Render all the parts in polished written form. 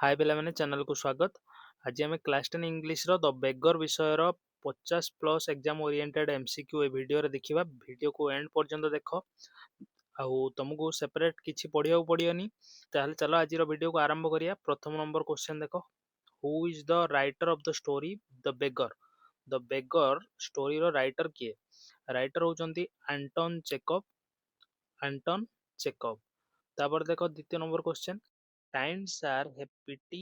हाय पिलाମାନେ ଚ୍ୟାନେଲକୁ ସ୍ୱାଗତ। ଆଜି ଆମେ କ୍ଲାସ୍ 10 ଇଂଲିଶର ଦ ବେଗର ବିଷୟର 50+ ଏକ୍ଜାମ ଓରିଏଣ୍ଟେଡ୍ MCQ ଏ ଭିଡ଼ିଓରେ ଦେଖିବା। ଭିଡ଼ିଓକୁ ଏଣ୍ଡ ପର୍ଯ୍ୟନ୍ତ ଦେଖ ଆଉ ତମକୁ ସେପାରେଟ୍ କିଛି ପଢ଼ିବାକୁ ପଡ଼ିବନି। ତାହେଲେ ଚାଲ ଆଜିର ଭିଡ଼ିଓକୁ ଆରମ୍ଭ କରିବା। ପ୍ରଥମ ନମ୍ବର କ୍ୱେଶ୍ଚନ୍ ଦେଖ, who is the writer of the story the beggar? The beggar ଷ୍ଟୋରିର ରାଇଟର କିଏ? ରାଇଟର ହେଉଛନ୍ତି ଆଣ୍ଟନ ଚେକବ। ତାପରେ ଦେଖ ଦ୍ୱିତୀୟ number question, Times are a pity.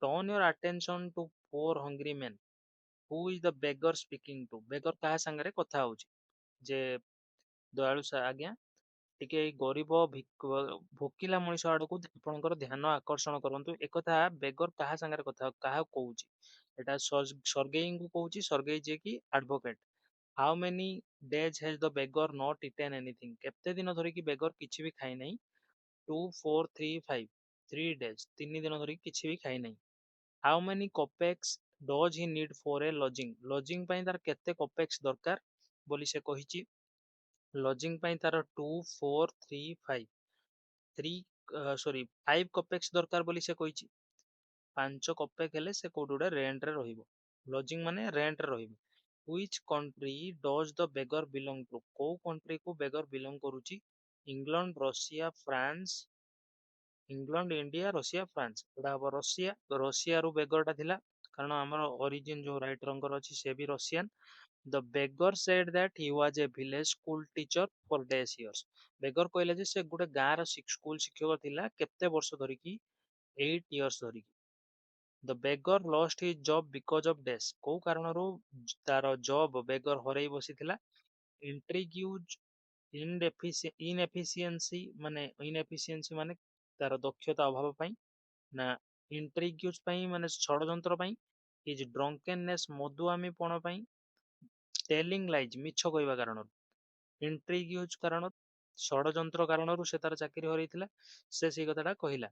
Turn your attention to poor hungry men. Who is the beggar speaking to? Beggar କାହା ସାଙ୍ଗରେ କଥା ହଉଛି? ଯେ ଦୟାଳୁ ଆଜ୍ଞା ଟିକେ ଏଇ ଗରିବ ଭୋକିଲା ମଣିଷ ଆଡକୁ ଆପଣଙ୍କର ଧ୍ୟାନ ଆକର୍ଷଣ କରନ୍ତୁ। ଏକଥା ବେଗର କାହା ସାଙ୍ଗରେ କଥା କାହାକୁ କହୁଛି? ଏଟା ସର୍ଗେଇଙ୍କୁ କହୁଛି। ସର୍ଗେଇ ଯିଏ କି advocate. How many days has the beggar not eaten anything? କେତେ ଦିନ ଧରିକି ବେଗର କିଛି ବି ଖାଇ ନାହିଁ? 2 4 3 5 3 days 3 ଦିନ ଧରି କିଛି ବି ଖାଇ ନାହିଁ। How many copecks does he need for a lodging? Lodging ପାଇଁ ତାର କେତେ କପେକ୍ସ ଦରକାର ବୋଲି ସେ କହିଛି। ଲଜିଂ ପାଇଁ ତାର 2 4 3 5 5 କପେକ୍ସ ଦରକାର ବୋଲି ସେ କହିଛି। 5 କପେକ୍ ହେଲେ ସେ କୋଉଠି ଗୋଟେ ରେଣ୍ଟରେ ରହିବ। ଲଜିଂ ମାନେ ରେଣ୍ଟରେ ରହିବ। Which country does the beggar belong to? କୋଉ କଣ୍ଟ୍ରିକୁ ବେଗର ବିଲଙ୍ଗ କରୁଛି? England, Russia, France. England, India, Russia, France. ଏଟା ହବ ରଷିଆ। ରଷିଆରୁ ବେଗରଟା ଥିଲା, କାରଣ ଆମର ଅରିଜିନ ଯୋଉ ରାଇଟରଙ୍କର ଅଛି ସେ ବି Russian. The beggar said that he was a village school teacher for dash years. Beggar କହିଲେ ଯେ ସେ ଗୋଟେ ଗାଁର ସ୍କୁଲ ଶିକ୍ଷକ ଥିଲା କେତେ ବର୍ଷ ଧରିକି? 8 years ଧରିକି। The beggar lost his job because of dash. କୋଉ କାରଣରୁ ତାର ଜବ୍ ବେଗର ହରେଇ ବସିଥିଲା? ଇଣ୍ଟ୍ରିଗ୍ୟୁଜ, ଇନଏଫିସିଏନ୍ସି ମାନେ ତାର ଦକ୍ଷତା ଅଭାବ ପାଇଁ, ନା ଇଣ୍ଟ୍ରିଗ୍ୟୁଜ ପାଇଁ ମାନେ ଷଡ଼ଯନ୍ତ୍ର ପାଇଁ, ଇଜ ଡ୍ରଙ୍କେନନେସ୍ ମଦୁଆମୀପଣ ପାଇଁ, ଟେଲିଂ ଲାଇଜ ମିଛ କହିବା କାରଣରୁ। ଇଣ୍ଟ୍ରିଗ୍ୟୁଜ କାରଣ, ଷଡ଼ଯନ୍ତ୍ର କାରଣରୁ ସେ ତାର ଚାକିରି ହରେଇଥିଲା। ସେ ସେଇ କଥାଟା କହିଲା।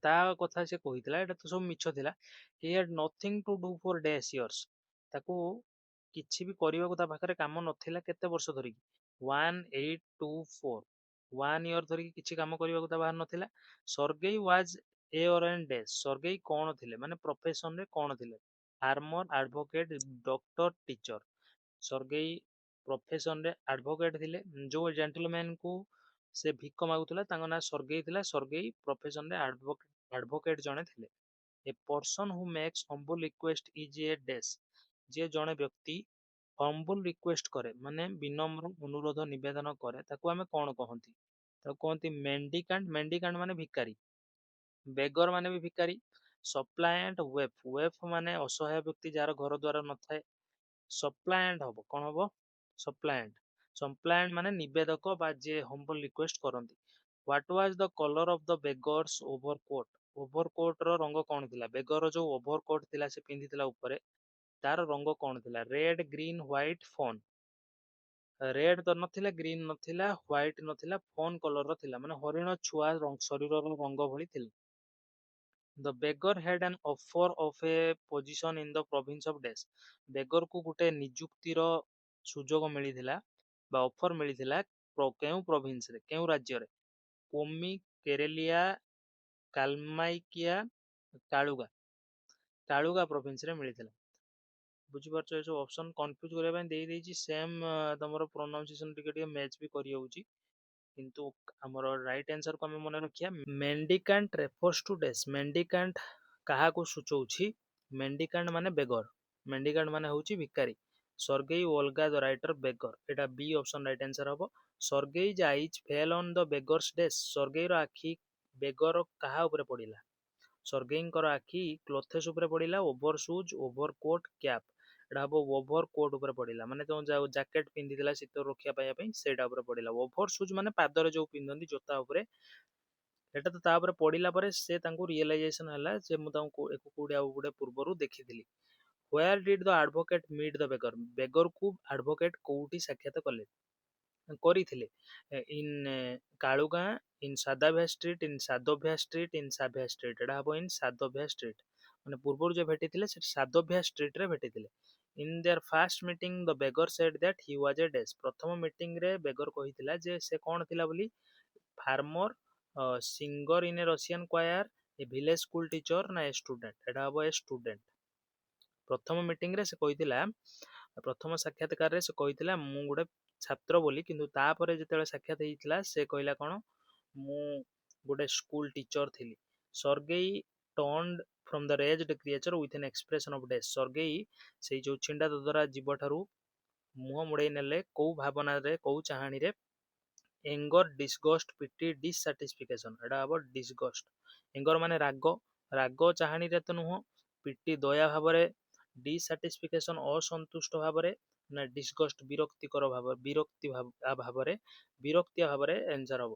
ତା କଥା ସେ କହିଥିଲା, ଏଟା ତ ସବୁ ମିଛ ଥିଲା। He had nothing to do for dash years. ତାକୁ କିଛି ବି କରିବାକୁ ତା ପାଖରେ କାମ ନଥିଲା କେତେ ବର୍ଷ ଧରିକି? 1824 1 year ଧରିକି କିଛି କାମ କରିବାକୁ ତା ବାହାର ନଥିଲା। Sergei was a or an dash. Sergei କଣ ଥିଲେ ମାନେ ପ୍ରଫେସନରେ କଣ ଥିଲେ? Farmer, advocate, doctor, teacher. Sergei ପ୍ରଫେସନରେ ଆଡଭୋକେଟ ଥିଲେ। ଯୋଉ ଜେଣ୍ଟଲମ୍ୟାନକୁ ସେ ଭିକ ମାଗୁଥିଲା ତାଙ୍କ ନାଁ ସର୍ଗେଇ ଥିଲା। ସର୍ଗେଇ ପ୍ରଫେସନରେ ଆଡଭୋକେଟ ଜଣେ ଥିଲେ। A person who makes humble request is a dash. ଯିଏ ଜଣେ ବ୍ୟକ୍ତି ହମ୍ବୁଲ ରିକ୍ୱେଷ୍ଟ କରେ ମାନେ ବିନମ୍ର ଅନୁରୋଧ ନିବେଦନ କରେ ତାକୁ ଆମେ କଣ କହନ୍ତି? ତାକୁ କହନ୍ତି ମେଣ୍ଡିକାଣ୍ଟ। ମେଣ୍ଡିକାଣ୍ଟ ମାନେ ଭିକାରୀ। ବେଗର ମାନେ ବି ଭିକାରୀ। ସପ୍ଲାଏଣ୍ଟ, ୱେଫ। ୱେଫ ମାନେ ଅସହାୟ ବ୍ୟକ୍ତି ଯାହାର ଘର ଦ୍ୱାର ନଥାଏ। ସପ୍ଲାଏଣ୍ଟ ହବ କଣ ହବ? ସପ୍ଲାଏଣ୍ଟ। ସପ୍ଲାଏଣ୍ଟ ମାନେ ନିବେଦକ ବା ଯିଏ ହମ୍ବୁଲ ରିକ୍ୱେଷ୍ଟ କରନ୍ତି। What was the colour of the beggar's overcoat? ଓଭରକୋଟର ରଙ୍ଗ କଣ ଥିଲା? ବେଗର ଯୋଉ ଓଭରକୋଟ ଥିଲା ସେ ପିନ୍ଧିଥିଲା ଉପରେ, ତାର ରଙ୍ଗ କଣ ଥିଲା? ରେଡ, ଗ୍ରୀନ, ହ୍ୱାଇଟ, ଫୋନ। ରେଡ ତ ନଥିଲା, ଗ୍ରୀନ ନଥିଲା, ହ୍ୱାଇଟ ନଥିଲା, ଫୋନ କଲରର ଥିଲା ମାନେ ହରିଣ ଛୁଆ ଶରୀରର ରଙ୍ଗ ଭଳି ଥିଲା। The beggar had an offer of a position in the province of dash. ବେଗରକୁ ଗୋଟେ ନିଯୁକ୍ତିର ସୁଯୋଗ ମିଳିଥିଲା ବା ଅଫର ମିଳିଥିଲା କେଉଁ ପ୍ରୋଭିନ୍ସରେ, କେଉଁ ରାଜ୍ୟରେ? କୋମି, କେରେଲିଆ, କାଲମାଇକିଆ, କାଳୁଗା ପ୍ରୋଭିନ୍ସରେ ମିଳିଥିଲା। ବୁଝିପାରୁଛ? ଏସବୁ ଅପସନ କନଫ୍ୟୁଜ କରିବା ପାଇଁ ଦେଇଛି। ସେମ୍ ତମର ପ୍ରୋନାଉନ୍ସିଏସନ ଟିକେ ଟିକେ ମ୍ୟାଚ୍ ବି କରିଯାଉଛି, କିନ୍ତୁ ଆମର ରାଇଟ୍ ଆନ୍ସରକୁ ଆମେ ମନେ ରଖିବା। ମେଣ୍ଡିକାଣ୍ଟ ରେଫର୍ସ ଟୁ ଡେସ୍। ମେଣ୍ଡିକାଣ୍ଟ କାହାକୁ ସୂଚଉଛି? ମେଣ୍ଡିକାଣ୍ଟ ମାନେ ବେଗର। ମେଣ୍ଡିକାଣ୍ଟ ମାନେ ହଉଛି ଭିକାରୀ। Sergei Olga the writer beggar. ଏଟା ବି ଅପସନ ରାଇଟ୍ ଆନ୍ସର ହବ। Sergei's eyes fell on the beggar's dash. ସର୍ଗେଇର ଆଖି ବେଗର କାହା ଉପରେ ପଡ଼ିଲା? ସର୍ଗେଇଙ୍କର ଆଖି କ୍ଲୋଥେସ୍ ଉପରେ ପଡ଼ିଲା। ଓଭର ସୁଜ, ଓଭର କୋଟ, କ୍ୟାପ୍। ଏଟା ହବ ଓଭର କୋଟ ଉପରେ ପଡ଼ିଲା ମାନେ ତମ ଜ୍ୟାକେଟ ପିନ୍ଧିଥିଲା ଶୀତରୁ ରକ୍ଷା ପାଇବା ପାଇଁ ସେଇଟା ଉପରେ ପଡ଼ିଲା। ଓଭର ସୁଜ ମାନେ ପାଦରେ ଯୋଉ ପିନ୍ଧନ୍ତି ଜୋତା ଉପରେ। ଏଟା ତ ତା ଉପରେ ପଡ଼ିଲା ପରେ ସେ ତାଙ୍କୁ ରିଏଲାଇଜେସନ ହେଲା ଯେ ମୁଁ ତାଙ୍କୁ କୋଉଠି ଆଉ ଗୋଟେ ପୂର୍ବରୁ ଦେଖିଥିଲି। Where did the advocate meet the beggar? ବେଗରକୁ ଆଡଭୋକେଟ କୋଉଠି ସାକ୍ଷାତ କରିଥିଲେ? In Kaluga, in Sadovaya street, in Sadovaya street, in Sadovaya street. ଏଟା ହବ ଇନ୍ ସାଦଭ୍ୟା ଷ୍ଟ୍ରିଟ୍। ମାନେ ପୂର୍ବରୁ ଯେ ଭେଟିଥିଲେ ସେ ସାଦଭ୍ୟା ଷ୍ଟ୍ରିଟ୍ରେ ଭେଟିଥିଲେ। In their first meeting the beggar said that he was a dash. ପ୍ରଥମ ମିଟିଂରେ ବେଗର କହିଥିଲା ଯେ ସେ କଣ ଥିଲା ବୋଲି? Farmer, singer in a Russian choir, a village school teacher ना ए स्टूडेंट एटा हम ए स्टूडेंट प्रथम मीटिंग रे से कहिथिला प्रथम साक्षात्कार रे से कहिथिला मु गोटे छात्र बोली किंतु तापर जेतेबेले साक्षात हेइथिला से कहला कोन मु गोटे स्कूल टीचर थिली Sergei turned from the ragged creature with an expression of death Sergei से जो छिंडा ददरा जीव ठारू मुह मुड़े नेले को भावना रे को चाहानी रे एंगर डिसगस्ट पिटी डिससाटिस्फिकेशन एटा हम डिसगस्ट एंगर माने राग राग चाहानी रे तो नुह पिटी दया भाव रे डिससाटिस्फिकेशन असंतुष्ट भाव रे ना डिसगस्ट विरक्तिकर भाव विरक्तिया भाव रे answer hmm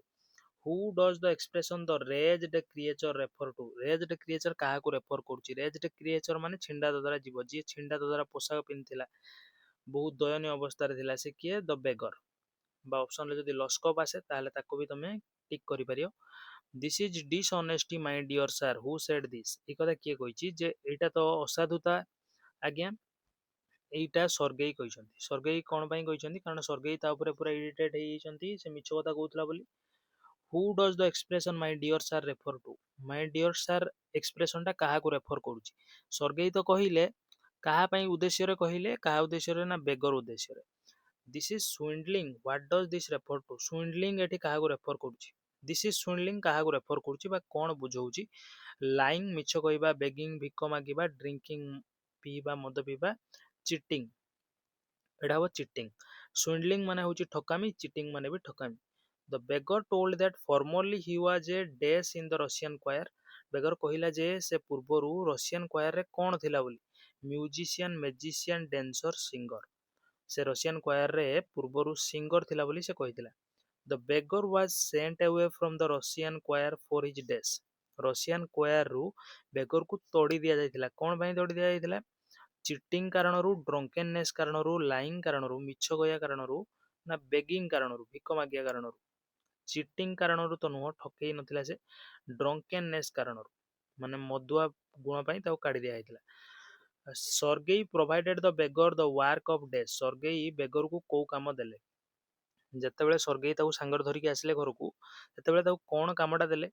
who does the expression the ragged creature refer to ragged creature काहा को रेफर करूची रेज्ड क्रिएचर माने छिंडा ददरा जीव जी छिंडा ददरा पोशाक पिंधिला बहुत दयनीय अवस्था रे थिला से किए द बेगर बा ऑप्शन रे जदी लस्कप आसे ताले ताको भी तमे टिक करि परियो this is dishonesty my dear sir who said this ए कथा किए कहिची जे एटा तो असाधुता आज्ञा एटा सर्गेई कहिसंती सर्गेई कोन पई कहिसंती कारण सर्गेई ता ऊपर पूरा इरिटेट हेइ जंती से मिछ कथा कहउतला बोली who does the expression my dear sir refer to my dear sir expression टा काहा को रेफर करूची सर्गेई तो कहिले काहा पई उद्देश्य रे कहिले काहा उद्देश्य रे ना बेगर उद्देश्य रे this is swindling what does this refer to swindling एठी काहा को रेफर करूची दिस इज स्विंडलिंग काहा को रेफर करूची बा कोन बुझौची लाइंग मिछ कहबा बेगिंग भिक मागिबा ड्रिंकिंग पीबा मद पीबा चिटिंग एटा हो चिटिंग स्विंडलिंग माने होची ठकामी चिटिंग माने भी ठकामी the beggar told that formerly he was a dash in the Russian choir beggar कहिला जे से पूर्वरु रशियन क्वायर रे कोन थिला बोली म्यूजिशियन मैजिशियन डांसर सिंगर से रशियन क्वायर रे पूर्वरु सिंगर थिला बोली से कहिथिला the beggar was sent away from the Russian choir for his dash Russian choir रु बेगर को तोड़ी दिया जायतिला कोन पई तोड़ी दिया जायतिला चिटिंग कारणरू ड्रंकेननेस कारणरू लाइंग कारणरू मिछ गया कारणरू ना बेगिंग कारणरू भिक मागिया कारणरू चिटिंग कारणरू तो नुह ठकेई नथिला से ड्रंकेननेस कारणरू माने मदुआ गुण पई ताऊ काढी दिया हैतिला Sergei provided the beggar the work of day Sergei beggar को को काम देले जेतेबेले सर्गेई ताऊ सांगर धरिके आसिले घर को तेतेबेले ताऊ कोन कामटा देले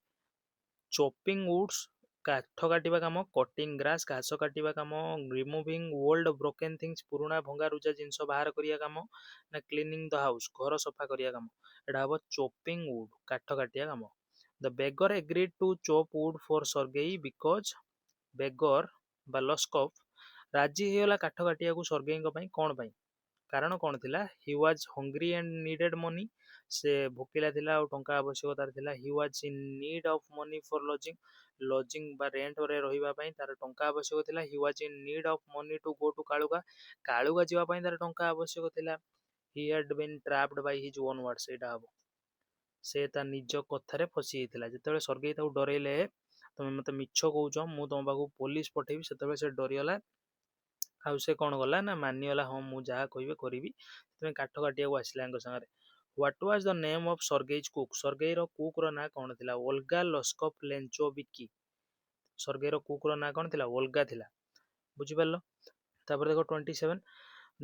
चॉपिंग वुड्स काठ काटिबा काम कटिंग ग्रास घास काटिबा काम रिमूविंग ओल्ड ब्रोकन थिंग्स पुराना भंगा रुजा जिंस बाहर करिया काम ना क्लीनिंग द हाउस घर सफा करिया काम एटा हबो चॉपिंग वुड काठ काटिया काम the beggar agreed to chop wood for Sergei because beggar बा लस्कफ राजी हेला काठ काटिया को सर्गेई को पई कोन पई कारण कोन थिला he was hungry and needed money से भोकिला थिला और टंका आवश्यकता थिला he was in need of money for lodging lodging बा रेंट रे रहिबा पई तार टंका आवश्यक थिला he was in need of money to go to Kaluga Kaluga जीवा पई तार टंका आवश्यक थिला he had been trapped by his own words एटा हबो से ता निज कथारे फसी हेतिला जेतेबे सर्गेई ताऊ डरेले तमे मते मिछ कहउछ मु तम बाकू पुलिस पठेबी सेतेबे से डरियला आउ से कौन गला ना मानिगला हाँ मु जहाँ कहिबे करिबी तमे काठ काटिया को आसिला अंग संगे what was the name of Sergei's cook Sergei रो कुक रो ना कोन थिला ओल्गा लस्कप लेंचोविकी सर्गेई रो कुक रो ना कोन थिला ओल्गा थिला बुझि परलो तापर देखो 27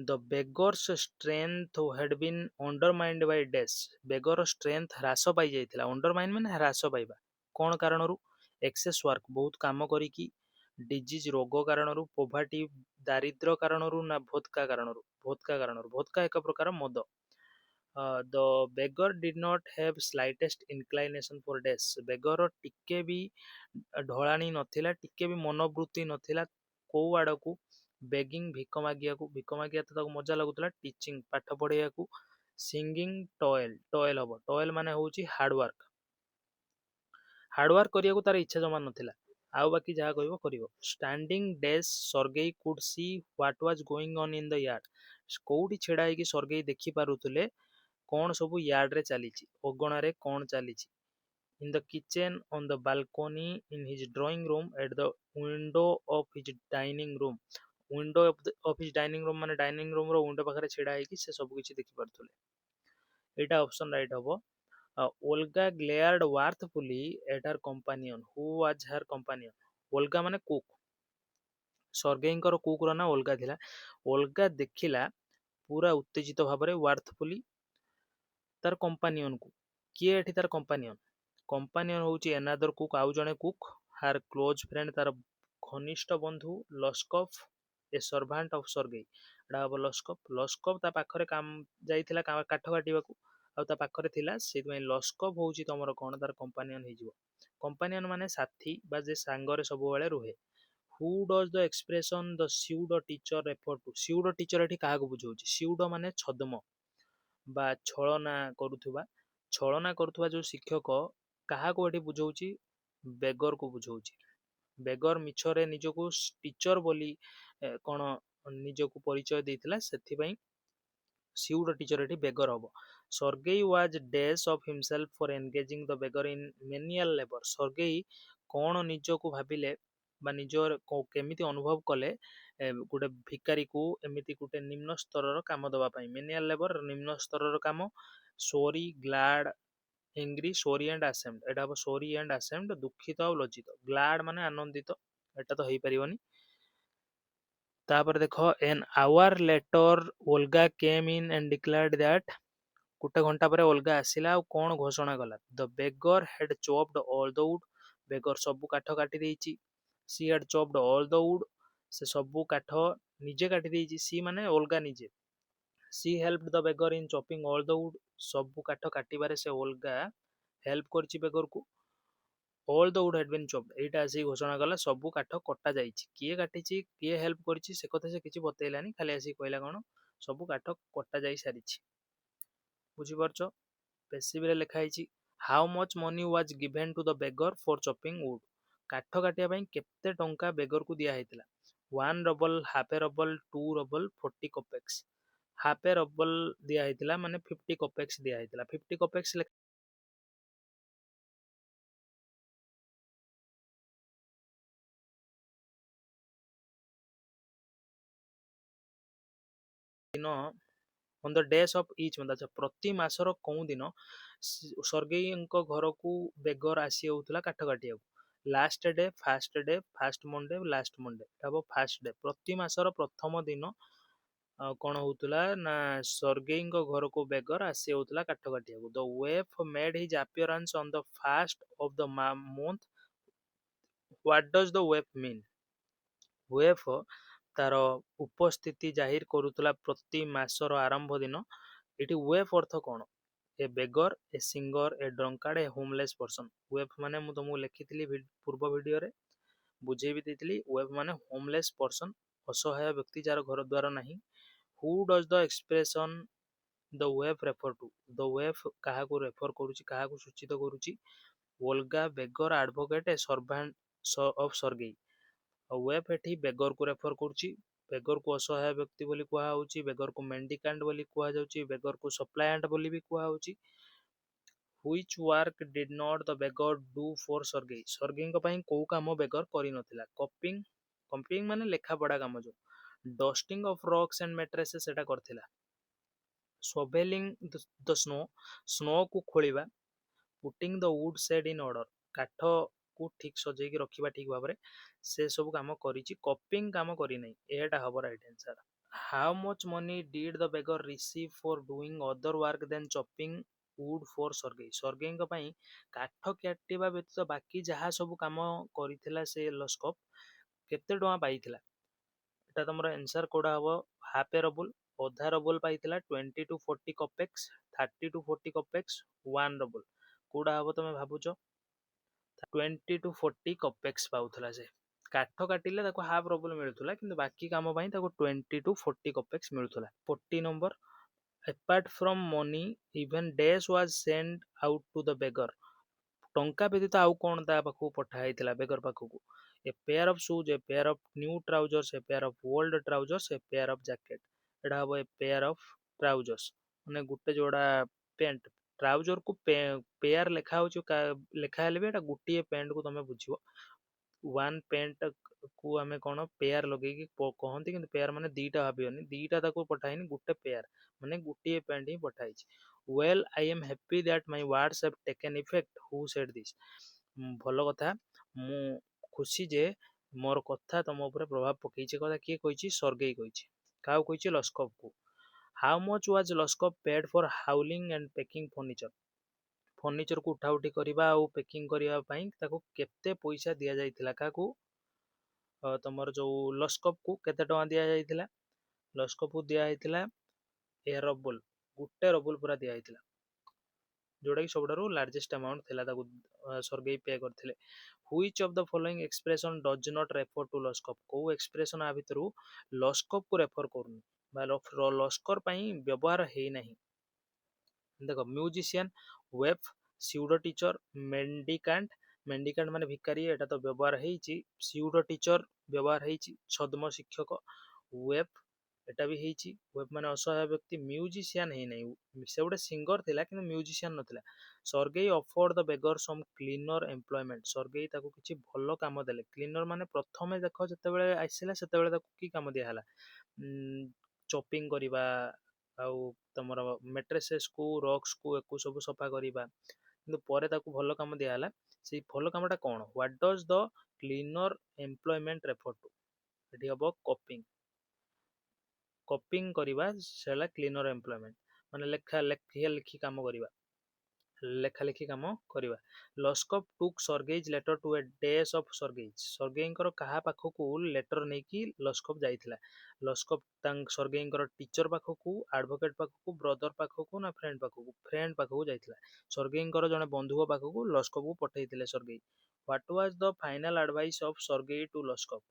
the beggar's strength had been undermined by डेस बेगर स्ट्रेंथ ह्रास पाई जाइथिला अंडरमाइन माने ह्रास पाइबा कोन कारणरू एक्सेस वर्क बहुत काम करिकी डिजीज रोग कारणरू पोवर्टी दारिद्र कारणरू ना भोतका एक प्रकार मद the beggar did not have slightest inclination for dash beggar टिके भी ढलाणी नथिला टिके भी मनोवृत्ति नथिला को आड़ को बेगिंग भिक मागिया तो ताको मजा लगुतला टीचिंग पाठ पढ़ाइया को सिंगिंग टॉयल टॉयल हम टॉयल माने होची हार्डवर्क करिया को तार इच्छा जमा नथिला आउ बाकी जहाँ कहबो करिवो standing dash Sergei could see what was going on in the yard कोउटी छेड़ा है कि सर्गेई देखि पारुतले कौन सब यार्ड रे चलीची ओगणा रे कौन चलीची in the kitchen on the balcony in his drawing room at the window of his dining room window of his dining room माने डाइनिंग रूम रो विंडो पाखरे छेड़ा है कि से सब किछि देखि पारुतले एटा ऑप्शन राइट हबो Olga glared wrathfully at her companion. Who was her companion? Olga माने कुक सर्गेईंकर कुक रो ना ओल्गा थिला ओल्गा देखिला पूरा उत्तेजित भाबरे वार्थफुली तार कंपानियन को किए एठी तार कंपानियन होउची एनादर कुक आउ जणे कुक हार क्लोज फ्रेंड तार घनिष्ठ बंधु लस्कफ ए सर्भांट ऑफ सर्गेई एटा हम लस्कफ ता पाखरे काम जाइथिला काठ काटिबाकू आ ता पाखरे थिला सेति लस्कफ होउची तमरो कोन तार कंपानियन हिजिवो कंपानियन माने साथी बा जे सांगरे सब बेले रुहे who does the expression the pseudo teacher refer to pseudo teacher एठी काहाकू बुझाउची स्यूडो माने छद्म बा छलना करुवा जो शिक्षक काहाकू एठी बुझाउची बेगर को बुझाउची बेगर मिछरे निजको टीचर बोली कोन निजको परिचय देइथिला सेथि पई स्यूडो टीचर एठी बेगर हबो Sergei was dash of himself for engaging the beggar in menial labour Sergei कोन निजको भाबिले बा निजर केमिति अनुभव कले गोटे भिकारी को एमिति गोटे निम्न स्तर काम दवा पाई मेनियल लेबर निम्न स्तर काम sorry glad angry sorry and ashamed एटा हम सोरी एंड आसेम्ड दुखित और लज्जित ग्लाड माने आनंदित एटा तो हेई परिबनी तापर देखो an hour later Olga came in and declared that गोटे घंटा पर ओल्गा आसिला और कौन घोषणा कला the beggar had chopped all the wood beggar सबु काठ काटी देइची she had chopped all the wood से सबु काठ निजे काटी देइची सी माने ओल्गा निजे she helped the beggar in chopping all the wood सबु काठ काटिबारे से ओल्गा हेल्प करची बेगर को all the wood had been chopped एटा आसी घोषणा कला सबु काठ कटा जाइची किए काटिची किए हेल्प करची से कथा से किछि बतैलानी खाली आसी कहला कोन सबु काठ कटा जाई सारिची बुझी परछो पैसिव रे लिखा है how much money was given to the beggar for chopping wood काठ काटिया पई केते टंका बेगर को दिया हैतिला 1 rouble half a rouble 2 rouble 40 kopecks half a rouble दिया हैतिला माने 50 कपेक्स दिया हैतिला 50 कपेक्स दिन on the days of each month अच्छा प्रति मासर कोउ दिन सर्गेई घर को बेगर आसी होउतला काठ काटिया last day first Monday last Monday तब फास्ट डे प्रति मासर प्रथम दिन कौन होउतला ना सर्गेई घर को बेगर आसी होउतला काठ काटिया the waif made his appearance on the first of the month what does the waif mean waif तार उपस्थिति जाहिर करुतला प्रति मासर आरंभ दिन एटी वेफ अर्थ कौन a beggar a singer a drunkard a homeless person waif माने मु तुमको लिखिथिली पूर्व वीडियो रे बुझे भी देथिली वेफ माने होमलेस पर्सन असहाय व्यक्ति जार घर द्वार नाही who does the expression the waif refer to the waif काहा को रेफर करूची काहा को सूचित करूची Olga beggar advocate a servant of Sergei waif एठी बेगर को रेफर करूची बेगर को असहाय व्यक्ति बोली कुहा होची बेगर को मेंडिकांट बोली कुहा जाउची बेगर को सप्लायंट बोली भी कुहा होची which work did not the beggar do for Sergei Sergei को पई को काम बेगर करि नथिला कपिंग कपिंग माने लेखा पढ़ा काम जो dusting of rocks and mattresses सेटा करथिला शोवेलिंग द स्नो स्नो को खोलिबा putting the wood shed in order काठ को ठीक सजेकी रखिबा ठीक भाबरे से सब काम करिछि कपिंग काम करि नै एटा हबो right answer how much money did the beggar receive for doing other work than chopping wood for Sergei Sergei को पई काठ काटिबा व्यतीत बाकी जहा सब काम करिथिला से लस्कप केते टका पाइथिला एटा तमरो आंसर कोडा हबो हाफ ए रबल अधा रबल पाइथिला 20 टू 40 कपेक्स 30 टू 40 कपेक्स 1 रबल कोडा हबो तमे भाबुचो 20 टू 40 कपेक्स पाउथला से काठ काटिले ताको हाफ रबल मिलुथला किंतु बाकी काम पई ताको 20 टू 40 कपेक्स मिलुथला 40 number apart from money even days was sent out to the beggar टंका व्यतीत आउ कोन ता पाखु पठा हैतिला बेगर पाखु a pair of shoes a pair of new trousers a pair of old trousers a pair of jacket एडा हबो ए पेयर ऑफ ट्राउजर्स माने गुटे जोड़ा पैंट ट्राउजर को पेयर लेखा होची लेखा हेले भी एटा गुटिए पैंट को तमे बुझिबो वन पैंट को आमे कोन पेयर लगे कि कहंती कि पेयर माने दीटा भाबियोनी दीटा ताको पठाइनी गुटे पेयर माने गुटिए पैंट ही पठाइछि well I am happy that my words have taken effect who said this भलो कथा मु खुशी जे मोर कथा तम ऊपर प्रभाव पकईछि कथा किए कहिछि सर्गेई कहिछि काउ कहिछि लस्कप को how much was Lushkoff paid for hauling and packing furniture furniture को उठा उठी करवा आउ पैकिंग करबा पई ताको केते पैसा दिया जाइथिला काकू तमर जो लस्कप को केते टका दिया जाइथिला लस्कप को दिया जाइथिला ए रबुल गुटे रबुल पूरा दिया जाइथिला जोटा कि सबुठारु लार्जेस्ट अमाउंट थिला ताको सरगेई पे करथिले which of the following expression does not refer to Lushkoff को एक्सप्रेशन आ भितरु लस्कप को रेफर करूनी बा लस्कर पई व्यवहार हेई नाही देखो म्यूजिशियन वेफ स्यूडो टीचर मेंडिकांट मेंडिकांट माने भिकारी एटा तो व्यवहार हेइची स्यूडो टीचर व्यवहार हेइची छद्म शिक्षक वेफ एटा भी हेइची वेफ माने असहाय व्यक्ति म्यूजिशियन हेइ नै से गोटे सिंगर थिला किंतु म्यूजिशियन नथिला Sergei offered the beggar some cleaner employment Sergei ताको किछि भलो काम देले क्लीनर माने प्रथमे देखो जते बेले आइसिला सेते बेले ताको की काम दिया हला चॉपिंग करिबा आउ तमर मेट्रेसेस को रॉक्स को एको सब सफा करिबा किंतु परे ताको भलो काम दिया हला से भलो कामटा कोन what does the cleaner employment refer to एठी हबो कॉपिंग करिबा सेला क्लीनर एम्प्लॉयमेंट माने लेखी काम करिबा लेखा लेखी काम करिबा Lushkoff took Sergei's letter to a dash of Sergei's सर्गेईंकर कहा पाखकू लेटर नै कि लस्कप जाइथिला लस्कप तांग सर्गेईंकर टीचर पाखकू एडवोकेट पाखकू ब्रदर पाखकू ना फ्रेंड पाखकू जाइथिला सर्गेईंकर जने बंधु पाखकू लस्कप को पठेइथिले Sergei what was the final advice of Sergei to Lushkoff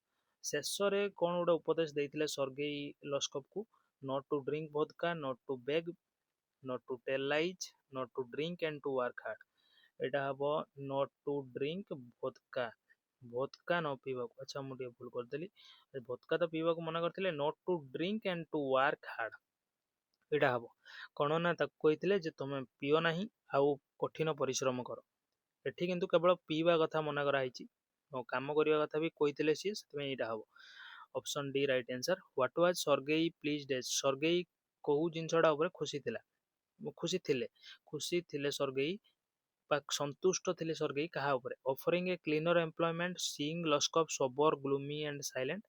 शेषरे कोन गोटे उपदेश देइथिले सर्गेई लस्कप को not to drink vodka not to beg not to tell lies, not to drink and to work hard. एटा हबो not to drink vodka vodka न पीबाक अच्छा मु टे भूल करदेली vodka तो पीबाक मना करथिले not to drink and to work hard एटा हबो कोन ना ताको कहिथिले जे तुमे पियो नाही आउ कठिन परिश्रम करो एठी किंतु केवल पीबा कथा मना करा हिची काम करिया कथा भी कहिथिले सी सेतमे एटा हबो option D right answer what was Sergei pleased Sergei कोहू जिंसडा ऊपर खुशी थिले सर्गेई संतुष्ट थिले सर्गेई कहा ऊपर offering a cleaner employment seeing Lushkoff sober gloomy and silent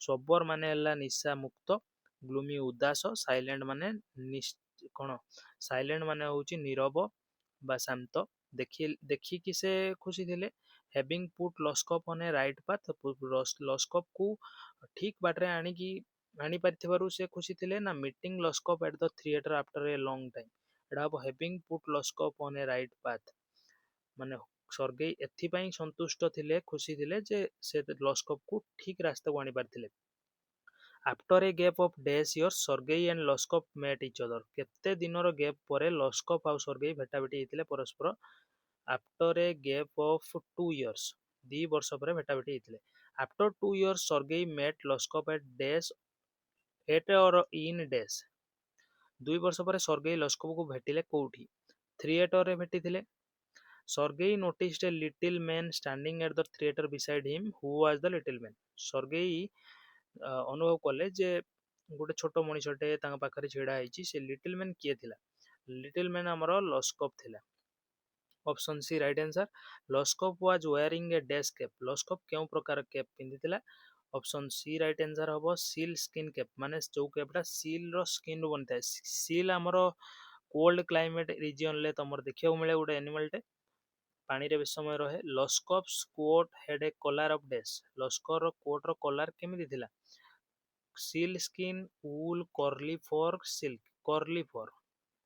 sober माने हला निशा मुक्त ग्लूमी उदास साइलेंट माने कोन साइलेंट माने होची नीरव बा शांत देखी कि से खुशी थिले having put Lushkoff on a right path Lushkoff को ठीक बाटरे आनी की आनी पारिथिबारु से खुशी थिले ना meeting Lushkoff at the theatre after a long time एटा हबो having put Lushkoff on a right path माने सर्गेई एथिपाई संतुष्ट थिले खुशी थिले जे से लस्कप को ठीक रास्ता को आनी पारथिले after a gap of days years Sergei and Lushkoff met each other केते दिनर गैप परे लस्कप आउ सर्गेई भेटा भेटी हेतिले परस्पर after a gap of 2 years 2 वर्ष परे भेटा भेटी हेतिले after 2 years Sergei met Lushkoff at days at or in days 2 वर्ष परे सर्गेई लस्कप को भेटिले कोठी थिएटर रे भेटिथिले Sergei noticed a little man standing at the theatre beside him who was the little man Sergei अनुभव कले जे गोटे छोट मनीषटे तांग पाखरे छिड़ा हेची से लिटिल मैन किए थिला लिटिल मैन हमरो लस्कप थिला option C right answer Lushkoff was wearing a dash cap Lushkoff केउ प्रकार कैप पिंदिथिला ऑप्शन सी राइट आंसर हबो सील स्किन कैप माने जो कैपटा सील रो स्किन रो बनता है सील हमरो कोल्ड क्लाइमेट रीजन ले तमर देखियो मिले गोटे एनिमल टे पानी रे बेस समय रहे Lushkoff's coat had a collar of dash Lushkoff रो कोट रो कलर केमिति थिला sealskin wool curly fur silk curly fur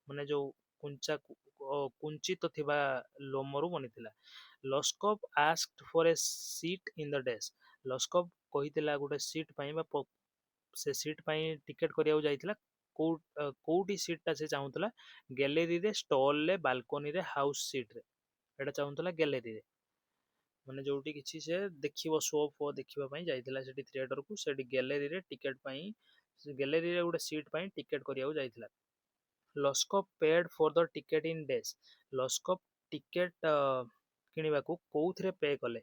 माने जो कुंचा कुंचित थिबा लोमरु बनिथिला Lushkoff asked for a seat in the dash Lushkoff कहिथिला गोटे सीट पई बा से सीट पई टिकेट करिया जाइथिला कोउटी सीट से चाहूला गैलेरी रे स्टॉल रे बालकोनी रे हाउस सीट रे एटा चाहूला गैलेरी रे माने जोटी किछि से देखिबो शो फो देखिबा पई जाइथिला सेठी थिएटर को सेठी गैलेरी रे टिकेट पई गैलेरी रे गोटे सीट पई टिकेट करिया जाइथिला Lushkoff paid for the ticket in dash Lushkoff ticket किनिबा को कोउथरे पे कले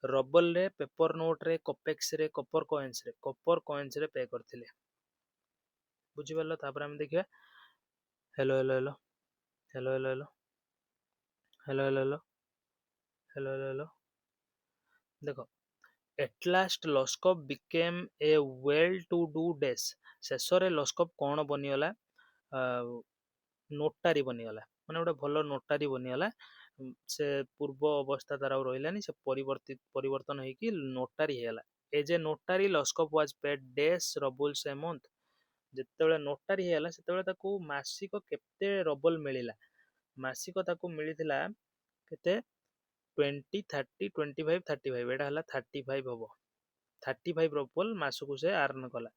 रबल रे पेपर नोट रे कपेक्स रे कॉपर कॉइन्स रे पे करथिले बुझी परलो तापर हम देखिया hello hello hello hello hello hello hello hello hello hello hello hello देखो at last Lushkoff became a well to do dash शेषरे लस्कप कोन बनिगला नोटारी बनिगला ମାନେ ଗୋଟେ ଭଲ ନୋଟାରୀ ବନିଗଲା। ସେ ପୂର୍ବ ଅବସ୍ଥା ତାର ଆଉ ରହିଲାନି, ସେ ପରିବର୍ତ୍ତନ ହେଇକି ନୋଟାରୀ ହେଇଗଲା। As a notary Lushkoff was paid dash roubles a month. ଯେତେବେଳେ ନୋଟାରୀ ହେଇଗଲା ସେତେବେଳେ ତାକୁ ମାସିକ କେତେ ରବଲ ମିଳିଲା? ମାସିକ ତାକୁ ମିଳିଥିଲା କେତେ? 20, 30, 25, 35। ଏଇଟା ହେଲା 35 ହବ। 35 ରବଲ ମାସକୁ ସେ ଆର୍ନ କଲା।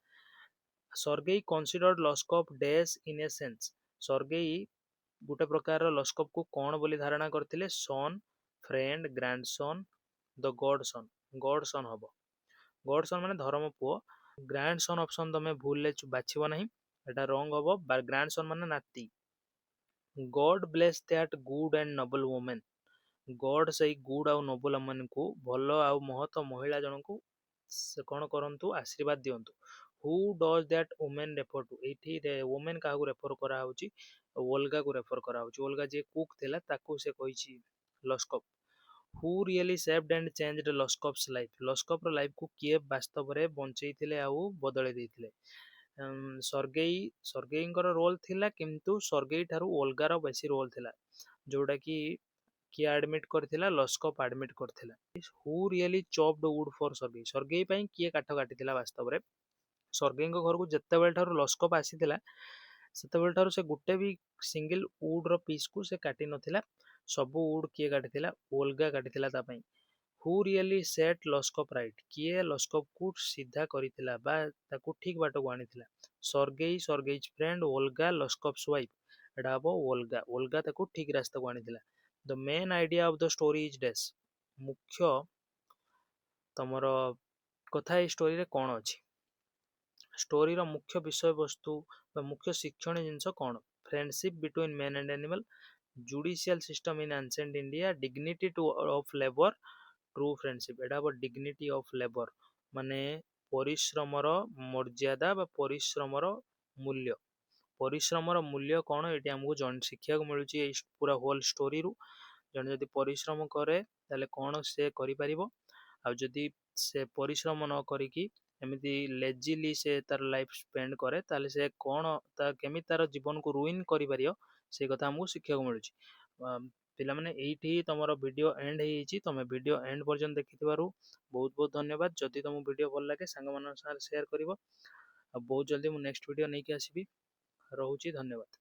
Sergei considered Lushkoff dash in a sense. Sergei ଗୋଟେ ପ୍ରକାର ଲସ୍କପ୍ କୁ କଣ ବୋଲି ଧାରଣା କରିଥିଲେ? ସନ୍, ଫ୍ରେଣ୍ଡ, ଗ୍ରାଣ୍ଡସନ୍, ଦ ଗଡ ସନ୍। ଗଡ ସନ୍ ହବ। ଗଡ ସନ୍ ମାନେ ଧର୍ମ ପୁଅ। ଗ୍ରାଣ୍ଡ ସନ୍ ଅପସନ ତମେ ଭୁଲରେ ବାଛିବ ନାହିଁ, ଏଟା ରଙ୍ଗ ହବ। ଗ୍ରାଣ୍ଡ ସନ୍ ମାନେ ନାତି। ଗଡ bless that good and Nobel women. ଗଡ ସେଇ ଗୁଡ ଆଉ ନୋବଲ ମାନଙ୍କୁ, ଭଲ ଆଉ ମହତ ମହିଳା ଜଣଙ୍କୁ ସେ କଣ କରନ୍ତୁ? ଆଶୀର୍ବାଦ ଦିଅନ୍ତୁ। Who does that woman refer to? ଏଇଠି ଓମେନ୍ କାହାକୁ ରେଫର କରାହଉଛି? ଓଲଗା କୁ ରେଫର କରାହଉଛି। ଓଲଗା ଯିଏ କୁକ୍ ଥିଲା ତାକୁ ସେ କହିଛି ଲସ୍କପ୍। ହୁ ରିଏଲି ସେଭଡ୍ ଆଣ୍ଡ ଚେଞ୍ଜଡ ଲସ୍କପ୍ସ ଲାଇଫ୍? ଲସ୍କପର ଲାଇଫକୁ କିଏ ବାସ୍ତବରେ ବଞ୍ଚେଇଥିଲେ ଆଉ ବଦଳେଇ ଦେଇଥିଲେ? ସର୍ଗେଇଙ୍କର ରୋଲ ଥିଲା, କିନ୍ତୁ ସର୍ଗେଇ ଠାରୁ ଓଲଗାର ବେଶୀ ରୋଲ ଥିଲା, ଯୋଉଟା କି କିଏ ଆଡମିଟ କରିଥିଲା? ଲସ୍କପ୍ ଆଡମିଟ କରିଥିଲା। ହୁ ରିଏଲି ଚପ୍ଡ ଉଡ୍ ଫର ସର୍ଗେଇ? ସର୍ଗେଇ ପାଇଁ କିଏ କାଠ କାଟିଥିଲା ବାସ୍ତବରେ? ସର୍ଗେଇଙ୍କ ଘରକୁ ଯେତେବେଳେ ଠାରୁ ଲସ୍କପ୍ ଆସିଥିଲା ସେତେବେଳେ ଠାରୁ ସେ ଗୋଟେ ବି ସିଙ୍ଗଲ ଉଡ୍ ର ପିସ୍ କୁ ସେ କାଟି ନଥିଲା। ସବୁ ଉଡ୍ କିଏ କାଟିଥିଲା? ଓଲଗା କାଟିଥିଲା ତା ପାଇଁ। ହୁ ରିଏଲି ସେଟ୍ ଲସ୍କପ୍ ରାଇଟ୍? କିଏ ଲସ୍କପ୍ କୁ ସିଧା କରିଥିଲା ବା ତାକୁ ଠିକ ବାଟକୁ ଆଣିଥିଲା? Sergei, Sergei's friend, Olga, Lushkoff's wife. ଏଟା ହବ ଓଲଗା। ଓଲଗା ତାକୁ ଠିକ ରାସ୍ତାକୁ ଆଣିଥିଲା। The main idea of the story is dash. ମୁଖ୍ୟ ତମର କଥା ଏଇ ଷ୍ଟୋରିରେ କଣ ଅଛି? ଷ୍ଟୋରିର ମୁଖ୍ୟ ବିଷୟବସ୍ତୁ ବା ମୁଖ୍ୟ ଶିକ୍ଷଣୀୟ ଜିନିଷ କଣ? Friendship between man and animal, judicial system in ancient India, dignity of labour, true friendship. ଏଟା ହବ ଡିଗ୍ନିଟି ଅଫ ଲେବର, ମାନେ ପରିଶ୍ରମର ମର୍ଯ୍ୟାଦା ବା ପରିଶ୍ରମର ମୂଲ୍ୟ। ପରିଶ୍ରମର ମୂଲ୍ୟ କଣ ଏଠି ଆମକୁ ଶିଖିବାକୁ ମିଳୁଛି ଏଇ ପୁରା ହୋଲ ଷ୍ଟୋରିରୁ। ଜଣେ ଯଦି ପରିଶ୍ରମ କରେ ତାହେଲେ କଣ ସେ କରିପାରିବ, ଆଉ ଯଦି ସେ ପରିଶ୍ରମ ନ କରିକି ଏମିତି ଲେଜିଲି ସେ ତାର ଲାଇଫ ସ୍ପେଣ୍ଡ କରେ ତାହେଲେ ସେ କଣ କେମିତି ତାର ଜୀବନକୁ ରୁଇନ୍ କରିପାରିବ, ସେଇ କଥା ଆମକୁ ଶିଖିବାକୁ ମିଳୁଛି। ପିଲାମାନେ ଏଇଠି ତମର ଭିଡ଼ିଓ ଏଣ୍ଡ ହେଇଯାଇଛି। ତମେ ଭିଡ଼ିଓ ଏଣ୍ଡ ପର୍ଯ୍ୟନ୍ତ ଦେଖିଥିବାରୁ ବହୁତ ବହୁତ ଧନ୍ୟବାଦ। ଯଦି ତମକୁ ଭିଡ଼ିଓ ଭଲ ଲାଗେ ସାଙ୍ଗମାନଙ୍କ ସାଙ୍ଗରେ ସେୟାର କରିବ। ଆଉ ବହୁତ ଜଲ୍ଦି ମୁଁ ନେକ୍ସଟ ଭିଡ଼ିଓ ନେଇକି ଆସିବି। ରହୁଛି, ଧନ୍ୟବାଦ।